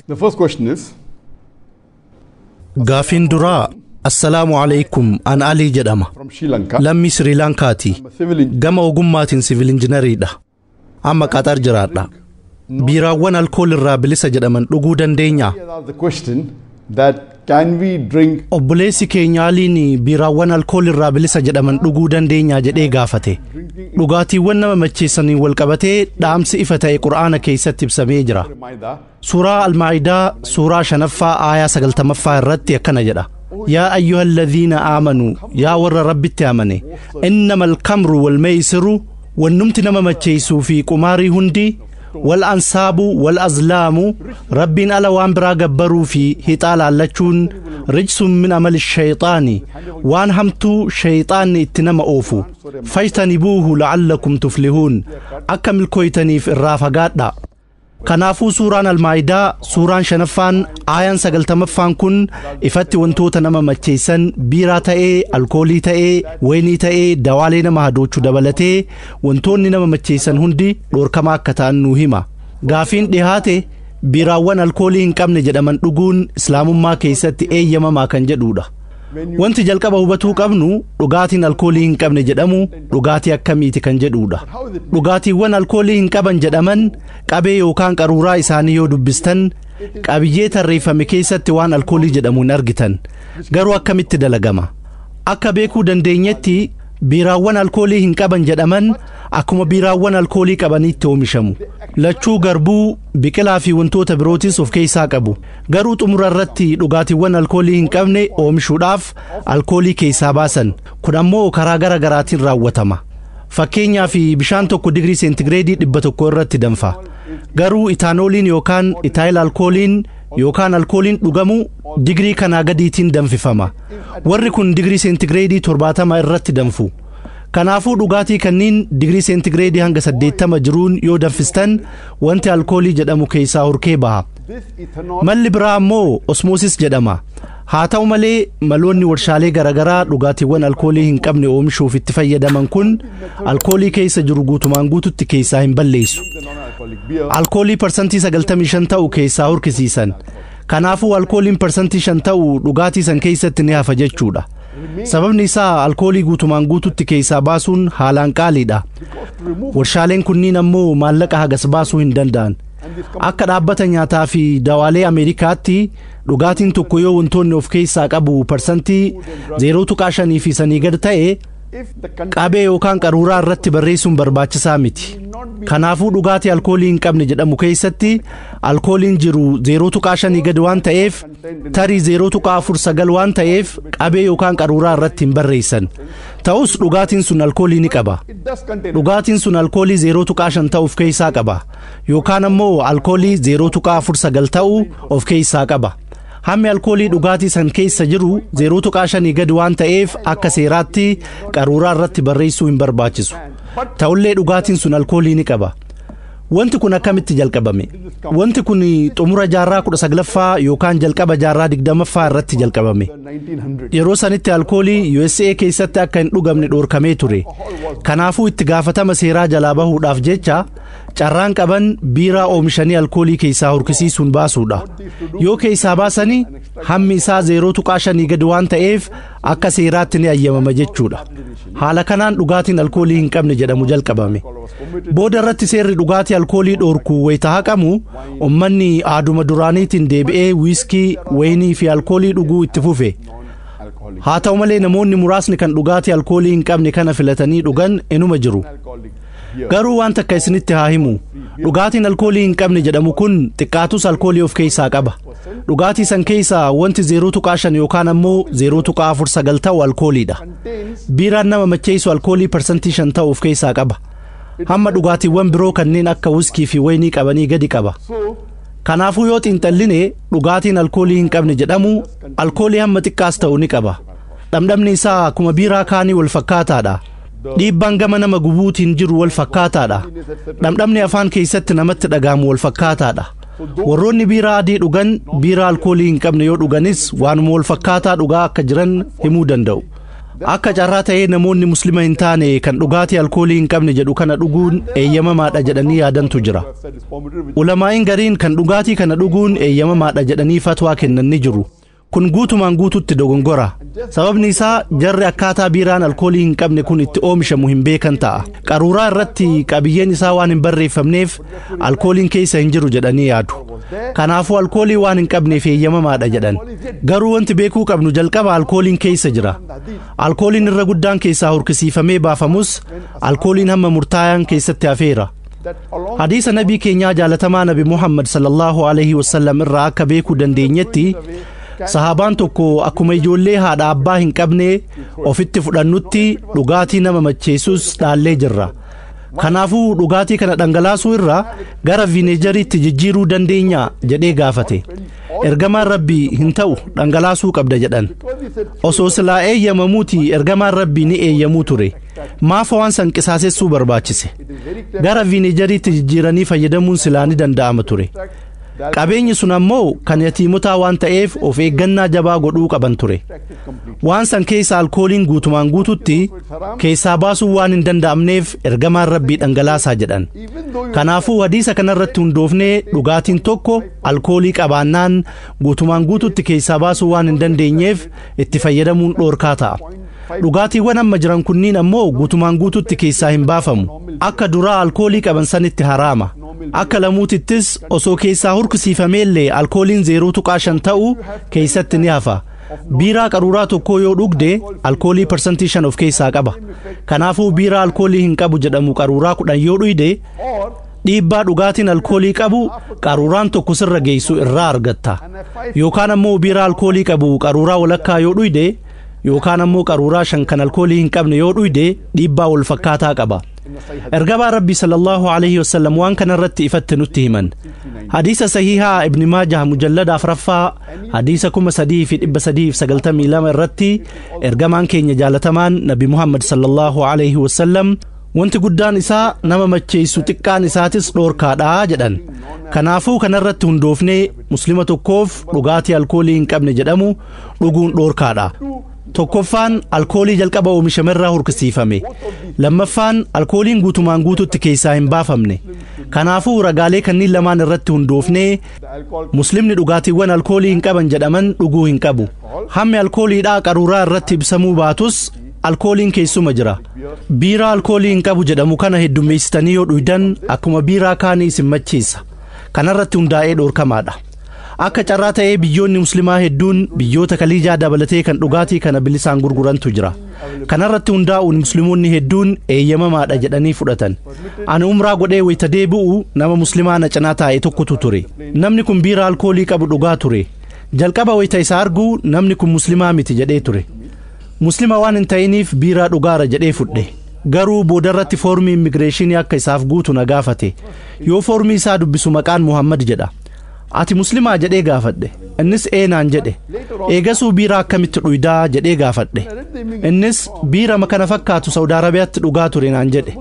The first question is Gaafin duraa Assalamu alaikum an Ali jedhama. from Sri Lanka. Lammi Sri Lankaati. I'm a civil engineer. Gama ogummaatiin civil engineeridha. Amma Qatar jiraadha. Biiraawwan alkool irraa bilisa jedhaman dhuguu dandeenya. He has asked the question that can we drink Obboleessi keenya Aliin biiraawwan alkool irraa bilisa jedhaman dhuguu dandeenya jedhee gaafate. Dhugaatiiwwan nama macheessaniin wal qabatee dhaamsi ifa ta'e Qur'aana keessatti ibsamee jira. Maida? Suuraa Al-Maa'idaa suuraa 5ffaa aayaa 90ffaa irratti akkana jedha. يا أيها الذين آمنوا يا ور رب التامني إنما الكمر والميسر والنمت نما متشيسو في قماري هندي والأنصاب والأزلام رب ألا وانبرا قبروا في هتال اللچون رجس من عمل الشيطان وان همتو شيطان اتنما أوفو فاجتنبوه لعلكم تفلحون أكمل كويتني في الرافقات دا Kanaafuu suuraan Al-Maa'idaa suuraan 5ffaan aayaan 90ffaan kun ifatti wantoota nama macheessan biiraa ta'ee alkoolii ta'ee wayinii ta'ee dawaalee nama hadoochuu dabalatee wantoonni nama macheessan hundi dhorkamaa akka ta'an nu hima. Gaafiin dhihaate biiraawwan alkoolii hin qabne jedhaman dhuguun islaamummaa keessatti eeyyamamaa kan jedhudha. Wanti jalqaba hubatuu qabnu dhugaatiin alkoolii hin qabne jedhamu dhugaatii akkamiiti kan jedhudha. Dhugaatiiwwan alkoolii hin qaban jedhaman qabee yookaan qaruuraa isaanii yoo dubbistan qabiyyee tarreeffame keessatti waan alkoolii jedhamu hin argitan. Garuu akkamitti dalagama? Akka beekuu dandeenyetti biiraawwan alkoolii hin qaban jedhaman akkuma biiraawwan alkoolii qabaniitti oomishamu. Lachuu garbuu biqilaa fi wantoota birootis of keessaa qabu. Garuu xumura irratti dhugaatiiwwan alkoolii hin qabne oomishuudhaaf alkoolii keessaa baasan. Kun ammoo karaa gara garaatiin raawwatama. Fakkeenyaaf bishaan tokko digirii seentigireedii 100 irratti danfa. Garuu itaanooliin yookaan itaayil alkooliin yookaan alkooliin dhugamu digirii kanaa gadiitiin danfifama. Warri kun digirii seentigireedii 70 irratti danfu. Kanaafuu dhugaatii kanniin digirii seentigireedii hanga 80 jiruun yoo danfistan wanti alkoolii jedhamu keessaa hurkee baha. Malli biraa ammoo osmoosis jedhama. Haa ta'u malee maloonni warshaalee garagaraa dhugaatiiwwan alkoolii hin qabne oomishuuf itti fayyadaman kun alkoolii keessa jiru guutumaan guututti keessaa hin balleessu. Alkoolii parsantii 95 ta'u keessaa hurkisiisan. Kanaafuu alkooliin parsantii 5 ta'u dhugaatii san keessatti ni hafa jechuudha. Sababni isaa alkoolii guutumaan guututti keessaa baasuun haalaan qaaliidha. Warshaaleen kunniin ammoo maallaqa hagas baasuu hin danda'an. Akka dhaabbata nyaataa fi dawaalee Ameerikaatti dhugaatiin tokko yoo wantoonni of keessaa qabu parsantii 0.5 fi sanii gad ta'e qabee yookaan qaruuraa irratti barreessuun barbaachisaa miti. Kanaafuu dhugaatii alkoolii hin qabne jedhamu keessatti alkooliin jiru 0.5 gad waan ta'eef tarii 0.49 waan ta'eef qabee yookaan qaruuraa irratti hin barreessan. Ta'us dhugaatiin sun alkoolii ni qaba. Dhugaatiin sun alkoolii 0.5 ta'u of keessaa qaba yookaan ammoo alkoolii 0.49 ta'u of keessaa qaba. Hammi alkoolii dhugaatii san keessa jiru 0.5 gad waan ta'eef akka seeraatti qaruuraa irratti barreessuu hin barbaachisu. Ta'ullee dhugaatiin sun alkoolii ni qaba. Wanti kun akkamitti jalqabame? Wanti kun xumura jaarraa 19ffaa yookaan jalqaba jaarraa 20ffaa irratti jalqabame. Yeroo sanitti alkoolii USA keessatti akka hin dhugamne dhorkamee ture. Kanaafuu itti gaafatama seeraa jalaa bahuudhaaf jecha carraan qaban biiraa oomishanii alkoolii keessaa hurkisiisuun baasuudha. Yoo keessaa baasanii hammi isaa 0.5 gad waan ta'eef akka seeraatti ni ayyamama jechuudha. Haala kanaan dhugaatiin alkoolii hin qabne jedhamu jalqabame. Booda irratti seerri dhugaatii alkoolii dhorku wayita haqamu ummanni aaduma duraaniitiin deebi'ee wiiskii, wayinii fi alkoolii dhuguu itti fufe. Haa ta'u malee namoonni muraasni kan dhugaatii alkoolii hin qabne kana filatanii dhugan inuma jiru. Garuu waan takka isinitti haa himu. Dhugaatiin alkoolii hin qabne jedhamu kun xiqqaatus alkoolii of keessaa qaba. Dhugaatii san keessaa wanti 0.5 yookaan ammoo 0.49 ta'u alkooliidha. Biiraan nama macheessu alkoolii parsantii 5 ta'u of keessaa qaba. Hamma dhugaatiiwwan biroo kanneen akka wiskii fi wayinii qabanii gadi qaba. Kanaafuu yoo xiinxalline dhugaatiin alkoolii hin qabne jedhamu alkoolii hamma xiqqaas ta'u ni qaba. Dhamdhamni isaa akkuma biiraa kaanii wal fakkaataadha. Dhiibbaan gama nama gubuutiin jiru wal fakkaataadha. Dhamdhamni afaan keessatti namatti dhagahamu wal fakkaataadha. Warroonni biiraa adii dhugan biiraa alkoolii hin qabne yoo dhuganis waanuma wal fakkaataa dhugaa akka jiran himuu danda'u. Akka carraa ta'ee namoonni muslima hin taane kan dhugaatii alkoolii hin qabne jedhu kana dhuguun eeyyamamaadha jedhanii yaadantu jira. Ulamaa'iin gariin kan dhugaatii kana dhuguun eeyyamamaadha jedhanii fatwaa kennanii jiru. Kun guutumaan guututti dogongora. Sababni isaa jarri akkaataa biiraan alkoolii hin qabne kun itti oomishamu hin beekan ta'a. Qaruuraa irratti qabiyyeen isaa waan hin barreeffamneef alkooliin keessa hin jiru jedhanii yaadu. Kanaafuu alkoolii waan hin qabneef eeyyamamaadha jedhan. Garuu wanti beekuu qabnu jalqaba alkooliin keessa jira. Alkooliin irra guddaan keessaa hurkisiifamee baafamus alkooliin hamma murtaa'aan keessatti hafeera. Hadiisa nabii keenyaa jaalatamaa Nabi Muhammad sallallahu alaihi wasallam irraa akka beekuu dandeenyetti sahaabaan tokko akkuma ijoollee haadha abbaa hin qabne ofitti fudhannutti dhugaatii nama macheessus dhaallee jirra. Kanaafuu dhugaatii kana dhangalaasuu irraa gara viineejariitti jijjiiruu dandeenya jedhee gaafate. Ergamaan Rabbii hin ta'u dhangalaasuu qabda jedhan. Osoo silaa eeyyamamuuti ergamaan Rabbii ni eeyyamuu ture. Maaf waan san qisaasessuu barbaachise? Gara viineejariitti jijjiiranii fayyadamuun silaa ni danda'ama ture. Qabeenyi sun ammoo kan yatiimotaa waan ta'eef of eeggannaa jabaa godhuu qaban ture. Waan san keessa alkooliin guutumaan guututti keessaa baasuu waan hin danda'amneef ergamaan Rabbii dhangalaasaa jedhan. Kanaafuu hadiisa kanarratti hundoofnee dhugaatiin tokko alkoolii qabaannaan guutumaan guututti keessaa baasuu waan hin dandeenyeef itti fayyadamuun dhoorkaa ta'a. Dhugaatiiwwan amma jiran kunniin ammoo guutumaan guututti keessaa hin baafamu. Akka duraa alkoolii qaban sanitti haraama. Akka lamuutittis osoo keessaa hurkisiifameellee alkooliin 0.5 ta'u keessatti ni hafa. Biiraa qaruuraa tokkoo yoo dhugde alkoolii persentii 5 of keessaa qaba. Kanaafuu biiraa alkoolii hin qabu jedhamu qaruuraa 10 yoo dhuyde dhiibbaa dhugaatiin alkoolii qabu qaruuraan tokko sirra geessu irraa argatta. Yookaan ammoo biiraa alkoolii qabu qaruuraa walakkaa yoo dhuyde yookaan ammoo qaruuraa 5 kan alkoolii hin qabne yoo dhuyde dhiibbaa wal fakkaataa qaba. Ergamaa Rabbii sallallahu alaihi wasallam waan kanarratti ifatti nutti himan. Hadiisa sahihaa Ibn Maajah mujallada 4ffaa hadiisa 3392 irratti ergamaan keenya jaalatamaan Nabi Muhammad sallallahu alaihi wasallam wanti guddaan isaa nama macheessu xiqqaan isaatis dhoorkaadha jedhan. Kanaafuu kanarratti hundoofnee muslima tokkoof dhugaatii alkoolii hin qabne jedhamu dhuguun dhoorkaadha. Tokkoffaan alkoolii jalqaba oomishamerraa hurkisiifame. Lammaffaan alkooliin guutumaan guututti keessaa hin baafamne. Kanaafuu ragaalee kanniin lamaan irratti hundoofnee muslimni dhugaatiiwwan alkoolii hin qaban jedhaman dhuguu hin qabu. Hammi alkooliidhaa qaruuraa irratti ibsamuu baatus alkooliin keessuma jira. Biiraa alkoolii hin qabu jedhamu kana heddummeessitanii yoo dhuydan akkuma biiraa kaanii isin macheessa. Kanarratti hundaa'ee dhoorkamaadha. Akka carraa ta'ee biyyoonni muslimaa hedduun biyyoota kaliijaa dabalatee kan dhugaatii kana bilisaan gurgurantu jira. Kanarratti hundaa'uun musliimoonni hedduun eeyyamamaadha jedhanii fudhatan. Ani umraa godhee wayita deebi'u nama muslimaa na cinaa taa'e tokkotu ture. Namni kun biiraa alkoolii qabu dhugaa ture. Jalqaba wayita isa argu namni kun muslimaa miti jedhee ture. Muslima waan hin ta'iniif biiraa dhugaara jedhee fudhe. Garuu boodarratti foormii immigireeshinii akka isaaf guutu na gaafate. Yoo foormii isaa dubbisu maqaan Muhammad jedha. Ati muslimaa jedhee gaafadhe. Innis naan jedhe. Eegasuu biiraa akkamitti dhuydaa jedhee gaafadhe. Innis biira makana fakkaatu Saudi Arabiyaatti dhugaa ture naan jedhe.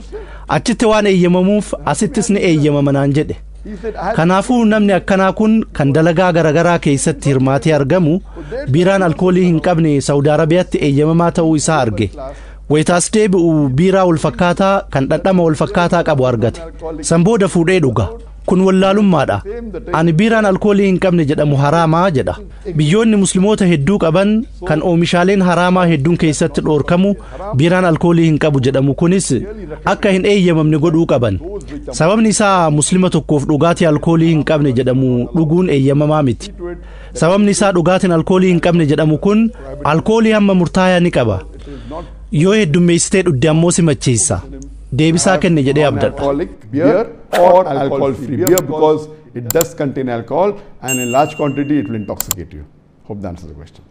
Achitti waan eeyyamamuuf asittis ni eeyyamama naan jedhe. Kanaafuu namni akkanaa kun kan dalagaa garagaraa keessatti hirmaatee argamu biiraan alkoolii hin qabne Saudi Arabiyaatti eeyyamamaa ta'uu isaa arge. Wayitaas deebi'u biiraa wal fakkaataa kan dhandhama wal fakkaataa qabu argate. San booda fuudhee dhuga. Kun wallaalummaadha. Ani biiraan alkoolii hin qabne jedhamu haraamaa jedha. Biyyoonni muslimoota hedduu qaban kan oomishaaleen haraamaa hedduun keessatti dhoorkamu biiraan alkoolii hin qabu jedhamu kunis akka hin eeyyamamne godhuu qaban. Sababni isaa muslima tokkoof dhugaatii alkoolii hin qabne jedhamu dhuguun eeyyamamaa miti. Sababni isaa dhugaatiin alkoolii hin qabne jedhamu kun alkoolii hamma murtaa'aa ni qaba. Yoo heddummeessitee dhugde ammoo si macheessa. Deebisaa kenne jedhee abdadha. Alcoholic beer or alcohol free beer because it does contain alcohol and in large quantity it will intoxicate you. Hope that answers the question.